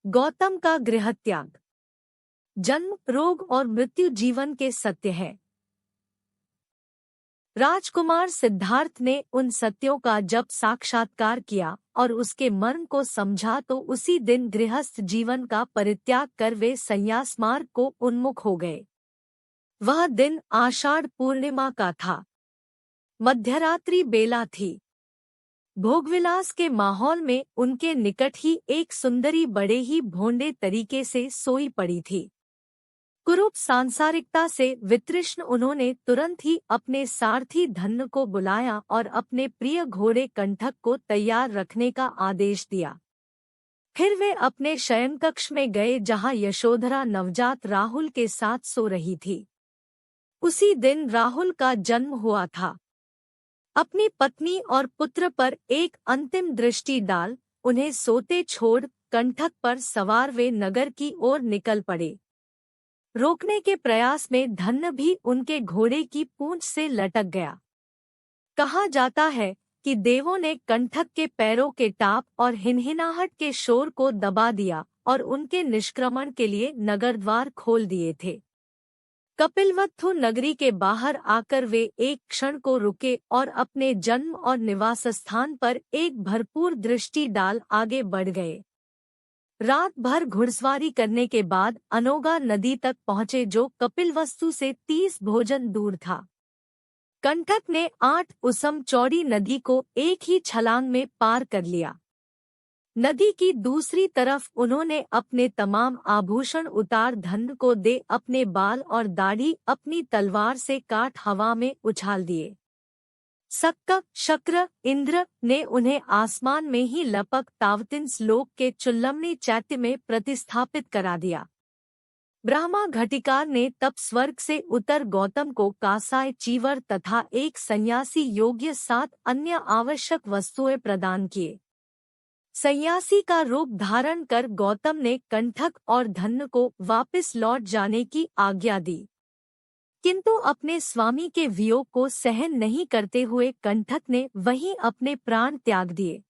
गौतम का गृहत्याग। जन्म, रोग और मृत्यु जीवन के सत्य है। राजकुमार सिद्धार्थ ने उन सत्यों का जब साक्षात्कार किया और उसके मर्म को समझा तो उसी दिन गृहस्थ जीवन का परित्याग कर वे संन्यास मार्ग को उन्मुख हो गए। वह दिन आषाढ़ पूर्णिमा का था। मध्यरात्रि बेला थी। भोगविलास के माहौल में उनके निकट ही एक सुंदरी बड़े ही भोंडे तरीके से सोई पड़ी थी। कुरूप सांसारिकता से वितृष्ण उन्होंने तुरंत ही अपने सारथी धन्य को बुलाया और अपने प्रिय घोड़े कंठक को तैयार रखने का आदेश दिया। फिर वे अपने शयनकक्ष में गए जहां यशोधरा नवजात राहुल के साथ सो रही थी। उसी दिन राहुल का जन्म हुआ था। अपनी पत्नी और पुत्र पर एक अंतिम दृष्टि डाल उन्हें सोते छोड़ कंठक पर सवार वे नगर की ओर निकल पड़े। रोकने के प्रयास में धन्य भी उनके घोड़े की पूंछ से लटक गया। कहा जाता है कि देवों ने कंठक के पैरों के टाप और हिनहिनाहट के शोर को दबा दिया और उनके निष्क्रमण के लिए नगर द्वार खोल दिए थे। कपिलवस्तु नगरी के बाहर आकर वे एक क्षण को रुके और अपने जन्म और निवास स्थान पर एक भरपूर दृष्टि डाल आगे बढ़ गए। रात भर घुड़सवारी करने के बाद अनोगा नदी तक पहुँचे जो कपिलवस्तु से 30 भोजन दूर था। कंठक ने 8 उसम चौड़ी नदी को एक ही छलांग में पार कर लिया। नदी की दूसरी तरफ उन्होंने अपने तमाम आभूषण उतार धन्य को दे अपने बाल और दाढ़ी अपनी तलवार से काट हवा में उछाल दिए। सक्क, शक्र, इंद्र ने उन्हें आसमान में ही लपक तावतिंस लोक के चुल्लमनी चैत्य में प्रतिस्थापित करा दिया। ब्रह्मा घटिकार ने तब स्वर्ग से उतर गौतम को कासाय, चीवर तथा एक सन्यासी योग्य 7 अन्य आवश्यक वस्तुएं प्रदान किए। सन्यासी का रूप धारण कर गौतम ने कंठक और धन्य को वापस लौट जाने की आज्ञा दी, किंतु अपने स्वामी के वियोग को सहन नहीं करते हुए कंठक ने वहीं अपने प्राण त्याग दिए।